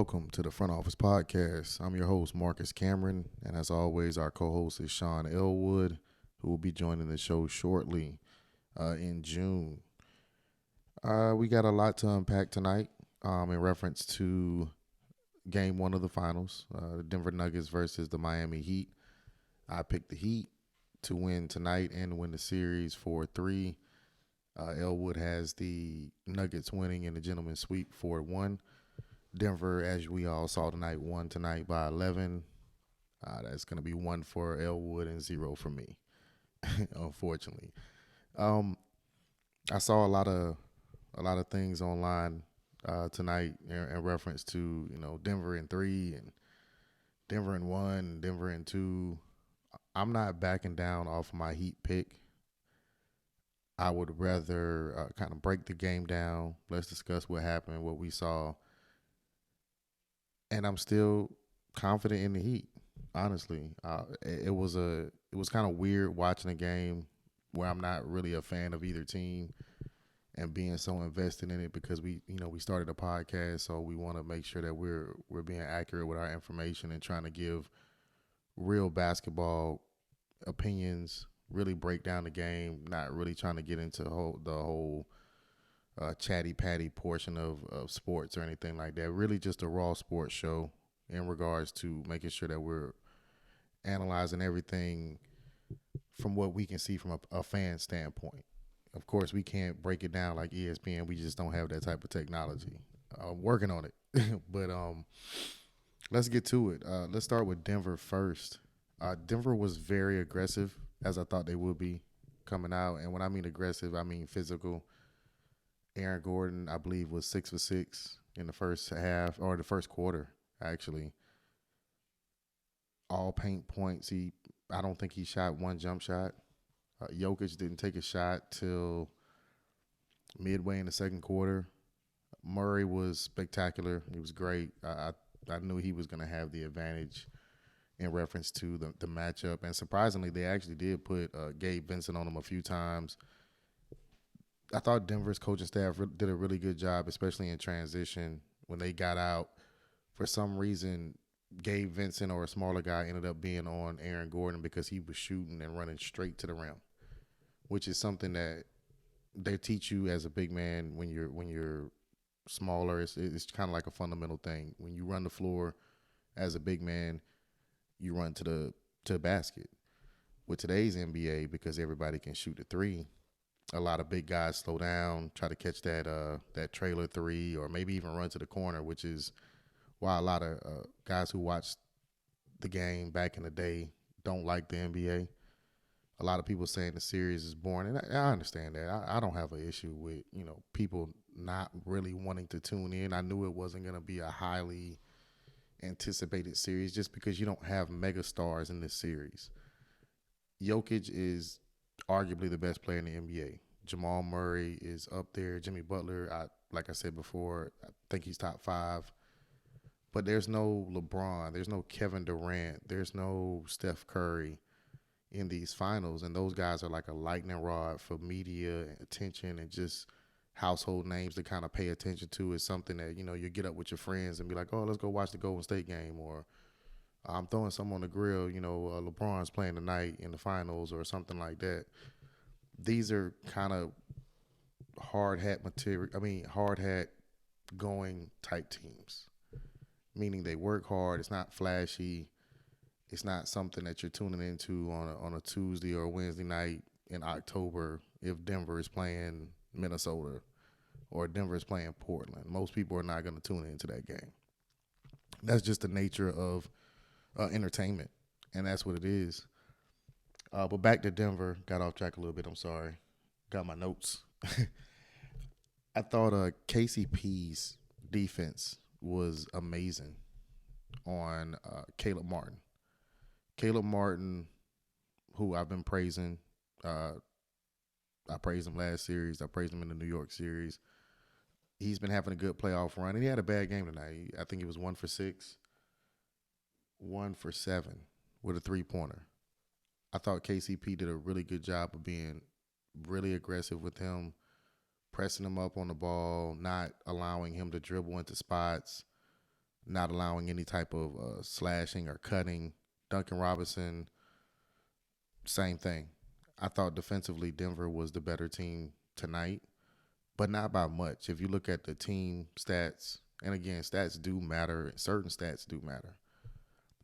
welcome to the Front Office Podcast. I'm your host, Marcus Cameron, and as always, our co host is Sean Elwood, who will be joining the show shortly in June. We got a lot to unpack tonight in reference to game one of the finals, the Denver Nuggets versus the Miami Heat. I picked the Heat to win tonight and win the series 4-3. Elwood has the Nuggets winning in the gentleman's sweep 4-1. Denver, as we all saw tonight, won tonight by 11. That's going to be 1 for Elwood and 0 for me, unfortunately. I saw a lot of things online tonight in reference to Denver in 3 and Denver in 1, and Denver in 2. I'm not backing down off my Heat pick. I would rather kind of break the game down. Let's discuss what happened, what we saw. And I'm still confident in the Heat. Honestly, it was kind of weird watching a game where I'm not really a fan of either team and being so invested in it because we started a podcast, so we want to make sure that we're being accurate with our information and trying to give real basketball opinions, really break down the game, not really trying to get into the whole chatty patty portion of sports or anything like that. Really just a raw sports show in regards to making sure that we're analyzing everything from what we can see from a fan standpoint. Of course, we can't break it down like ESPN. We just don't have that type of technology. Working on it. But let's get to it. Let's start with Denver first. Denver was very aggressive, as I thought they would be coming out. And when I mean aggressive, I mean physical. Aaron Gordon, I believe, was 6 for 6 in the first half, or the first quarter, actually. All paint points. I don't think he shot one jump shot. Jokic didn't take a shot till midway in the second quarter. Murray was spectacular. He was great. I knew he was going to have the advantage in reference to the matchup. And surprisingly, they actually did put Gabe Vincent on him a few times. I thought Denver's coaching staff did a really good job, especially in transition. When they got out, for some reason, Gabe Vincent or a smaller guy ended up being on Aaron Gordon because he was shooting and running straight to the rim, which is something that they teach you as a big man when you're smaller. It's kind of like a fundamental thing. When you run the floor as a big man, you run to the basket. With today's NBA, because everybody can shoot the three, a lot of big guys slow down, try to catch that trailer three, or maybe even run to the corner, which is why a lot of guys who watched the game back in the day don't like the NBA. A lot of people saying the series is boring, and I understand that. I don't have an issue with people not really wanting to tune in. I knew it wasn't going to be a highly anticipated series just because you don't have mega stars in this series. Jokic is arguably the best player in the NBA. Jamal Murray is up there. Jimmy Butler, like I said before, I think he's top 5. But there's no LeBron. There's no Kevin Durant. There's no Steph Curry in these finals. And those guys are like a lightning rod for media and attention and just household names to kind of pay attention to. Is something that, you get up with your friends and be like, oh, let's go watch the Golden State game, or I'm throwing something on the grill, LeBron's playing tonight in the finals or something like that. These are kind of hard hat going type teams, meaning they work hard. It's not flashy. It's not something that you're tuning into on a Tuesday or a Wednesday night in October if Denver is playing Minnesota or Denver is playing Portland. Most people are not going to tune into that game. That's just the nature of entertainment, and that's what it is. But back to Denver. Got off track a little bit. I'm sorry. Got my notes. I thought KCP's defense was amazing on Caleb Martin. Caleb Martin, who I've been praising. I praised him last series. I praised him in the New York series. He's been having a good playoff run, and he had a bad game tonight. I think he was 1 for 6, 1 for 7 with a three-pointer. I thought KCP did a really good job of being really aggressive with him, pressing him up on the ball, not allowing him to dribble into spots, not allowing any type of slashing or cutting. Duncan Robinson, same thing. I thought defensively Denver was the better team tonight, but not by much. If you look at the team stats, and again, stats do matter, certain stats do matter.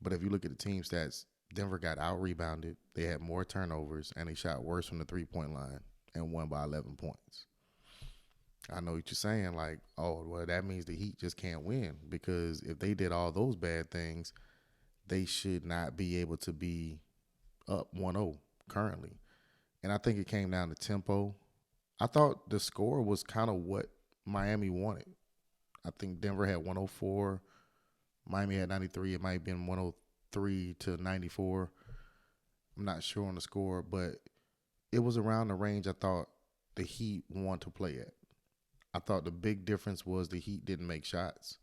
But if you look at the team stats, Denver got out rebounded. They had more turnovers, and they shot worse from the 3-point line and won by 11 points. I know what you're saying, like, oh, well, that means the Heat just can't win because if they did all those bad things, they should not be able to be up 1-0 currently. And I think it came down to tempo. I thought the score was kind of what Miami wanted. I think Denver had 104, Miami had 93. It might have been 103 to 94. I'm not sure on the score, but it was around the range I thought the Heat wanted to play at. I thought the big difference was the Heat didn't make shots.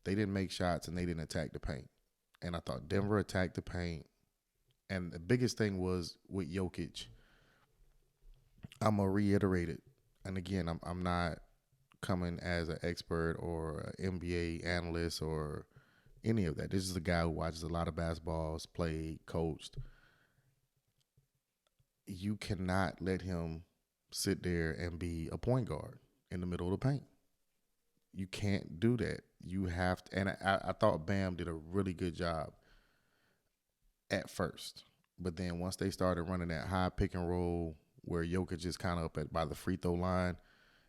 They didn't make shots and they didn't attack the paint. And I thought Denver attacked the paint. And the biggest thing was with Jokic. I'm going to reiterate it. And again, I'm not coming as an expert or an NBA analyst or any of that. This is a guy who watches a lot of basketballs, played, coached. You cannot let him sit there and be a point guard in the middle of the paint. You can't do that. You have to, and I thought Bam did a really good job at first. But then once they started running that high pick and roll where Jokic is kind of up by the free throw line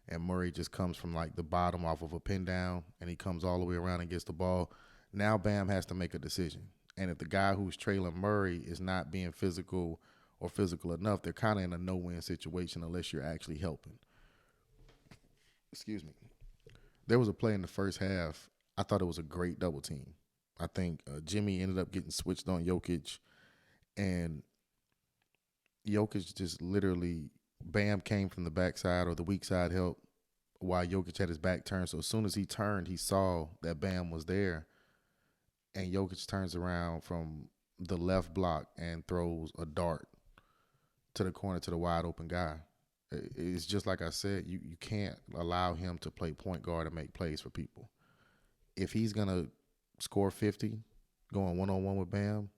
and Murray just comes from like the bottom off of a pin down and he comes all the way around and gets the ball, now Bam has to make a decision. And if the guy who's trailing Murray is not being physical or physical enough, they're kind of in a no-win situation unless you're actually helping. Excuse me. There was a play in the first half. I thought it was a great double team. I think Jimmy ended up getting switched on Jokic, and Jokic just literally, Bam came from the backside or the weak side help while Jokic had his back turned. So as soon as he turned, he saw that Bam was there, and Jokic turns around from the left block and throws a dart to the corner to the wide open guy. It's just like I said, you can't allow him to play point guard and make plays for people. If he's going to score 50 going one-on-one with Bam,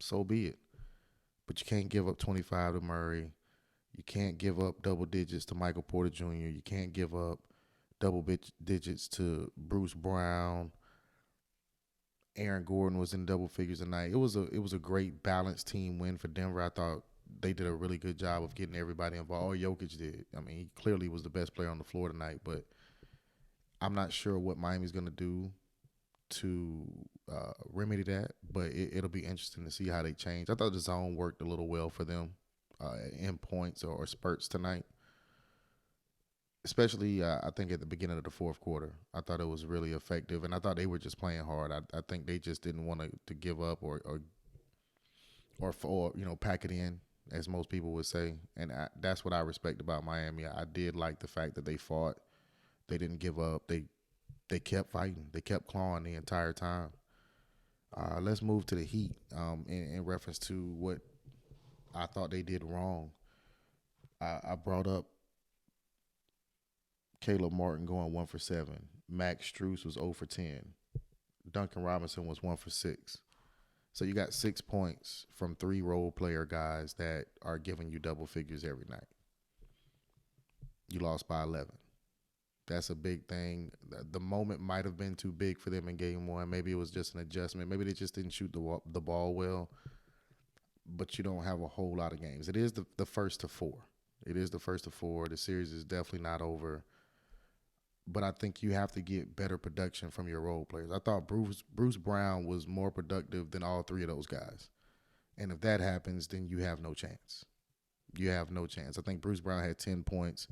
so be it. But you can't give up 25 to Murray. You can't give up double digits to Michael Porter Jr. You can't give up double digits to Bruce Brown. Aaron Gordon was in double figures tonight. It was a great balanced team win for Denver. I thought they did a really good job of getting everybody involved. All Jokic did. I mean, he clearly was the best player on the floor tonight, but I'm not sure what Miami's going to do to remedy that, but it'll be interesting to see how they change. I thought the zone worked a little well for them in points or spurts tonight, especially I think at the beginning of the fourth quarter. I thought it was really effective, and I thought they were just playing hard. I think they just didn't want to give up or pack it in, as most people would say, and that's what I respect about Miami. I did like the fact that they fought, they didn't give up, they kept fighting, they kept clawing the entire time. Let's move to the Heat in reference to what I thought they did wrong. I brought up Caleb Martin going 1 for 7. Max Strus was 0 for 10. Duncan Robinson was 1 for 6. So you got 6 points from 3 role player guys that are giving you double figures every night. You lost by 11. That's a big thing. The moment might have been too big for them in game one. Maybe it was just an adjustment. Maybe they just didn't shoot the ball well. But you don't have a whole lot of games. It is the first to 4. It is the first to 4. The series is definitely not over. But I think you have to get better production from your role players. I thought Bruce Brown was more productive than all 3 of those guys. And if that happens, then you have no chance. You have no chance. I think Bruce Brown had 10 points.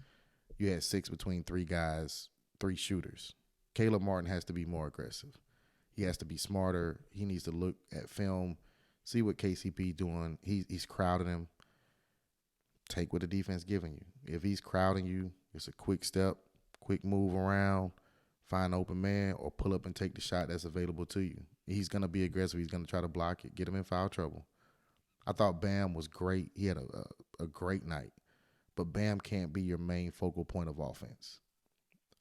You had 6 between 3 guys, 3 shooters. Caleb Martin has to be more aggressive. He has to be smarter. He needs to look at film, see what KCP doing. He's crowding him. Take what the defense giving you. If he's crowding you, it's a quick step, quick move around, find an open man, or pull up and take the shot that's available to you. He's going to be aggressive. He's going to try to block it, get him in foul trouble. I thought Bam was great. He had a great night. But Bam can't be your main focal point of offense.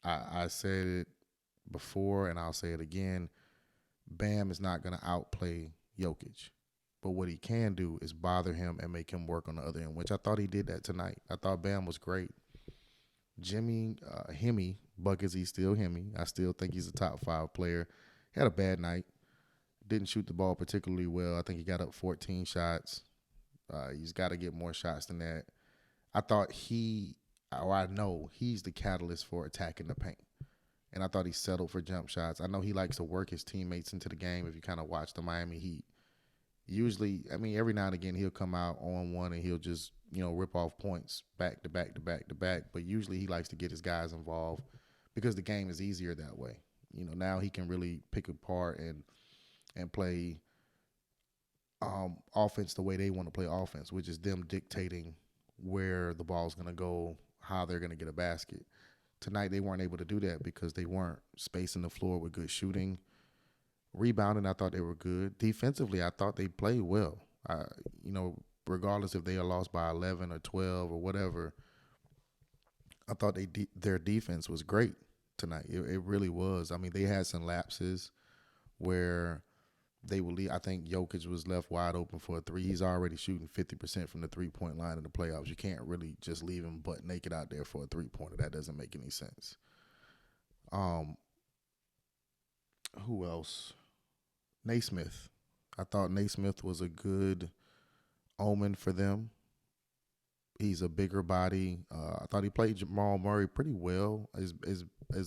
I said it before, and I'll say it again. Bam is not going to outplay Jokic. But what he can do is bother him and make him work on the other end, which I thought he did that tonight. I thought Bam was great. Jimmy, Hemi, buckets, he's still Hemi. I still think he's a top 5 player. He had a bad night. Didn't shoot the ball particularly well. I think he got up 14 shots. He's got to get more shots than that. I thought I know he's the catalyst for attacking the paint. And I thought he settled for jump shots. I know he likes to work his teammates into the game. If you kind of watch the Miami Heat, usually, I mean, every now and again he'll come out on one and he'll just, rip off points back to back to back to back. But usually he likes to get his guys involved because the game is easier that way. Now he can really pick apart and play offense the way they want to play offense, which is them dictating where the ball's going to go, how they're going to get a basket. Tonight they weren't able to do that because they weren't spacing the floor with good shooting. Rebounding, I thought they were good. Defensively, I thought they played well. Regardless if they are lost by 11 or 12 or whatever, I thought their defense was great tonight. It really was. I mean, they had some lapses where they would leave. I think Jokic was left wide open for a three. He's already shooting 50% from the three-point line in the playoffs. You can't really just leave him butt naked out there for a three-pointer. That doesn't make any sense. Who else? Naismith. I thought Naismith was a good omen for them. He's a bigger body. I thought he played Jamal Murray pretty well. Is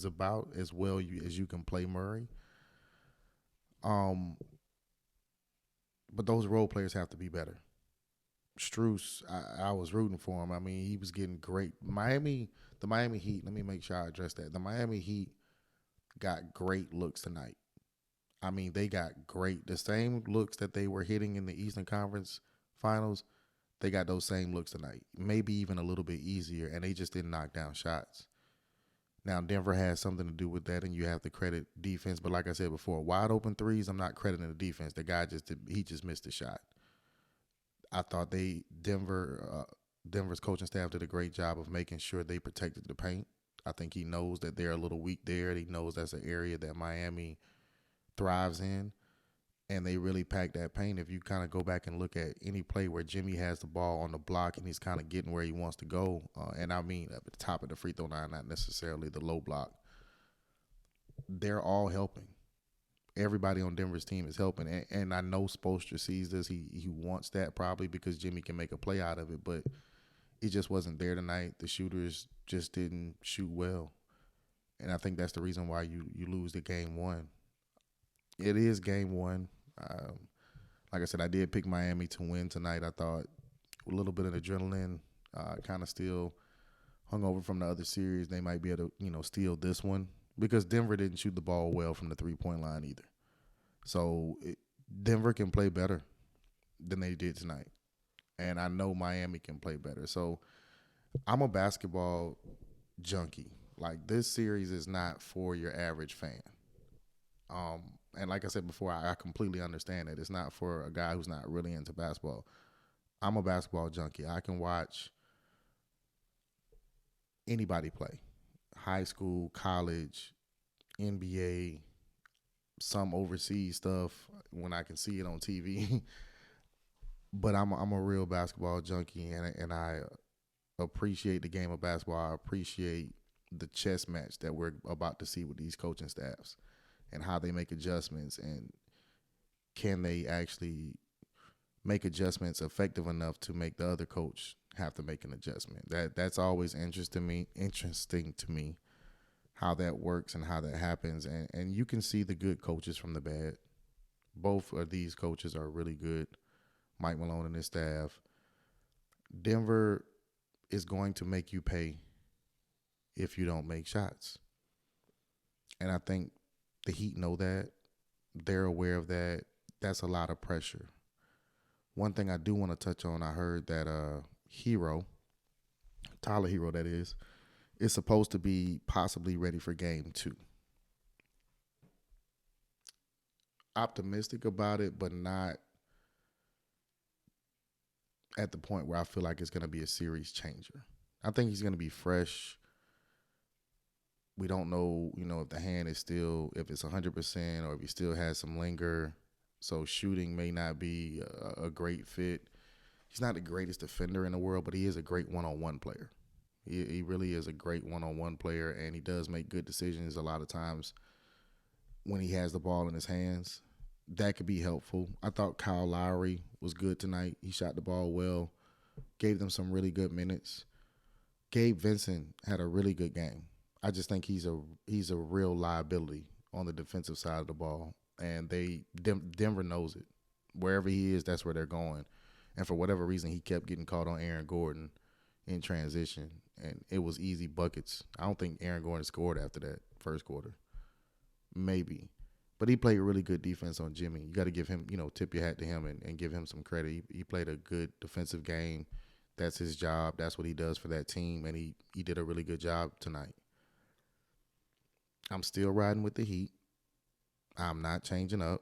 about as well as you can play Murray. But those role players have to be better. Strus, I was rooting for him. I mean, he was getting great. The Miami Heat, let me make sure I address that. The Miami Heat got great looks tonight. I mean, they got the same looks that they were hitting in the Eastern Conference Finals. They got those same looks tonight, maybe even a little bit easier, and they just didn't knock down shots. Now, Denver has something to do with that, and you have to credit defense. But like I said before, wide open threes, I'm not crediting the defense. The guy just missed a shot. I thought Denver's coaching staff did a great job of making sure they protected the paint. I think he knows that they're a little weak there. He knows that's an area that Miami thrives in, and they really pack that paint. If you kind of go back and look at any play where Jimmy has the ball on the block and he's kind of getting where he wants to go, and I mean at the top of the free throw line, not necessarily the low block, they're all helping. Everybody on Denver's team is helping, and I know Spoelstra sees this. He wants that probably because Jimmy can make a play out of it, but it just wasn't there tonight. The shooters just didn't shoot well, and I think that's the reason why you lose the game one. It is game one. Like I said, I did pick Miami to win tonight. I thought a little bit of adrenaline, kind of still hung over from the other series. They might be able to, steal this one because Denver didn't shoot the ball well from the three-point line either. So Denver can play better than they did tonight. And I know Miami can play better. So I'm a basketball junkie. Like, this series is not for your average fan. And like I said before, I completely understand that. It's not for a guy who's not really into basketball. I'm a basketball junkie. I can watch anybody play. High school, college, NBA, some overseas stuff when I can see it on TV. But I'm a real basketball junkie, and I appreciate the game of basketball. I appreciate the chess match that we're about to see with these coaching staffs and how they make adjustments, and can they actually make adjustments effective enough to make the other coach have to make an adjustment. That's always interesting to me how that works and how that happens, and you can see the good coaches from the bad. Both of these coaches are really good, Mike Malone and his staff. Denver is going to make you pay if you don't make shots. And I think the Heat know that. They're aware of that. That's a lot of pressure. One thing I do want to touch on, I heard that Tyler Hero that is supposed to be possibly ready for game 2. Optimistic about it, but not at the point where I feel like it's going to be a series changer. I think he's going to be fresh. We don't know, if the hand is still, if it's 100% or if he still has some linger. So shooting may not be a great fit. He's not the greatest defender in the world, but he is a great one-on-one player. He really is a great one-on-one player, and he does make good decisions a lot of times when he has the ball in his hands. That could be helpful. I thought Kyle Lowry was good tonight. He shot the ball well, gave them some really good minutes. Gabe Vincent had a really good game. I just think he's a real liability on the defensive side of the ball, and Denver knows it. Wherever he is, that's where they're going. And for whatever reason, he kept getting caught on Aaron Gordon in transition, and it was easy buckets. I don't think Aaron Gordon scored after that first quarter. Maybe. But he played really good defense on Jimmy. You got to give him, tip your hat to him and give him some credit. He played a good defensive game. That's his job. That's what he does for that team, and he did a really good job tonight. I'm still riding with the Heat. I'm not changing up.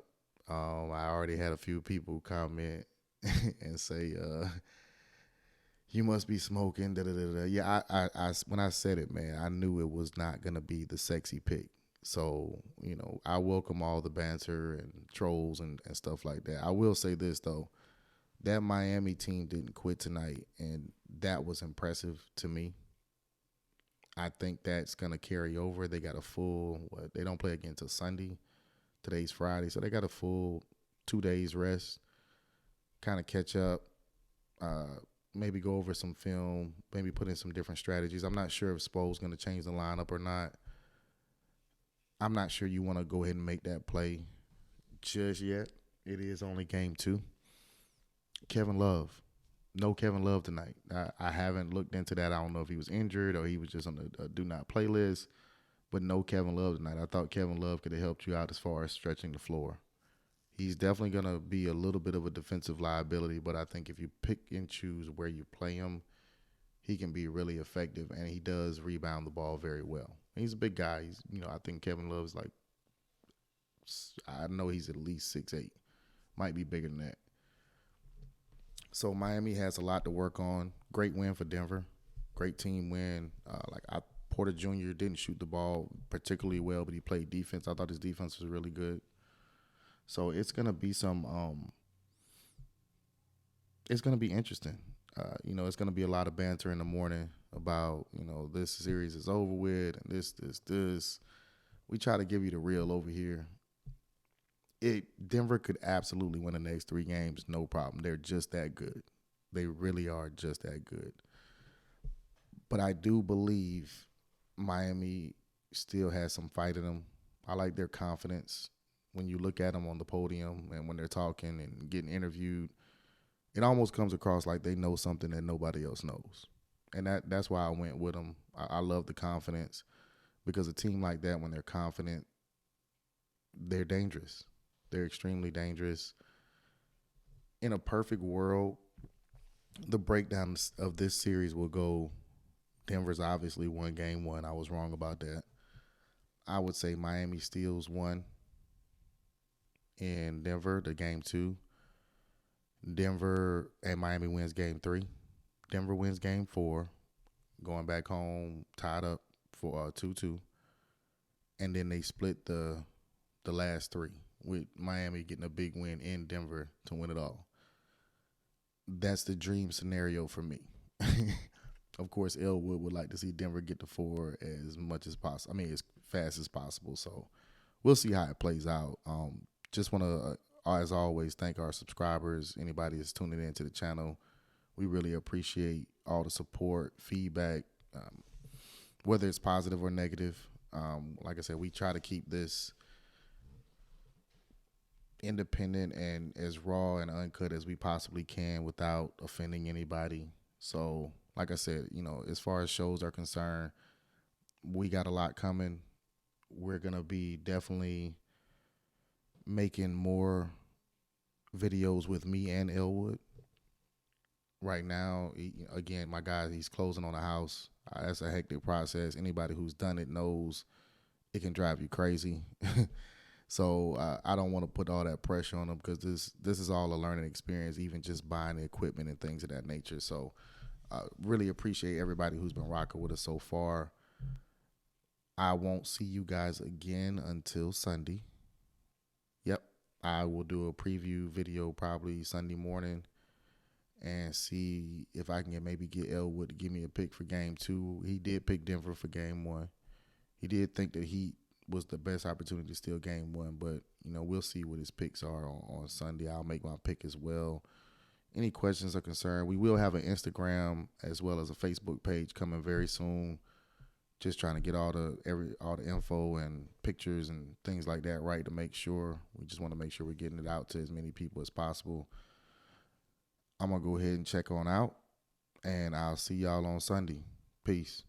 I already had a few people comment and say, you must be smoking. Da, da, da, da. Yeah, I when I said it, man, I knew it was not going to be the sexy pick. So, I welcome all the banter and trolls and stuff like that. I will say this, though. That Miami team didn't quit tonight, and that was impressive to me. I think that's going to carry over. They got a full they don't play again until Sunday. Today's Friday, so they got a full 2 days rest, kind of catch up, maybe go over some film, maybe put in some different strategies. I'm not sure if Spo's going to change the lineup or not. I'm not sure you want to go ahead and make that play just yet. It is only game 2. Kevin Love. No Kevin Love tonight. I haven't looked into that. I don't know if he was injured or he was just on the do not play list, but no Kevin Love tonight. I thought Kevin Love could have helped you out as far as stretching the floor. He's definitely going to be a little bit of a defensive liability, but I think if you pick and choose where you play him, he can be really effective, and he does rebound the ball very well. He's a big guy. I think Kevin Love's I know he's at least 6'8", might be bigger than that. So Miami has a lot to work on. Great win for Denver. Great team win. Porter Jr. didn't shoot the ball particularly well, but he played defense. I thought his defense was really good. So it's gonna be it's gonna be interesting. It's gonna be a lot of banter in the morning about this series is over with and this. We try to give you the real over here. Denver could absolutely win the next 3 games, no problem. They're just that good. They really are just that good. But I do believe Miami still has some fight in them. I like their confidence. When you look at them on the podium and when they're talking and getting interviewed, it almost comes across like they know something that nobody else knows. And that's why I went with them. I love the confidence because a team like that, when they're confident, they're dangerous. They're extremely dangerous. In a perfect world, the breakdown of this series will go, Denver's obviously won game 1. I was wrong about that. I would say Miami steals 1 in Denver, the game 2. Denver and Miami wins game 3. Denver wins game 4, going back home, tied up for 2-2. And then they split the last 3, with Miami getting a big win in Denver to win it all. That's the dream scenario for me. Of course, Elwood would like to see Denver get to 4 as much as possible. As fast as possible. So we'll see how it plays out. Just want to, as always, thank our subscribers, anybody that's tuning into the channel. We really appreciate all the support, feedback, whether it's positive or negative. Like I said, we try to keep this independent and as raw and uncut as we possibly can without offending anybody. So, like I said, as far as shows are concerned, we got a lot coming. We're going to be definitely making more videos with me and Elwood. Right now, again, my guy, he's closing on a house. That's a hectic process. Anybody who's done it knows it can drive you crazy. So I don't want to put all that pressure on them because this is all a learning experience, even just buying the equipment and things of that nature. So really appreciate everybody who's been rocking with us so far. I won't see you guys again until Sunday. Yep. I will do a preview video probably Sunday morning and see if I can maybe get Elwood to give me a pick for game 2. He did pick Denver for game 1. He did think that Heat was the best opportunity to steal game 1, but we'll see what his picks are on Sunday. I'll make my pick as well. Any questions or concern, we will have an Instagram as well as a Facebook page coming very soon. Just trying to get all the info and pictures and things like that right to make sure. We just want to make sure we're getting it out to as many people as possible. I'm going to go ahead and check on out, and I'll see y'all on Sunday. Peace.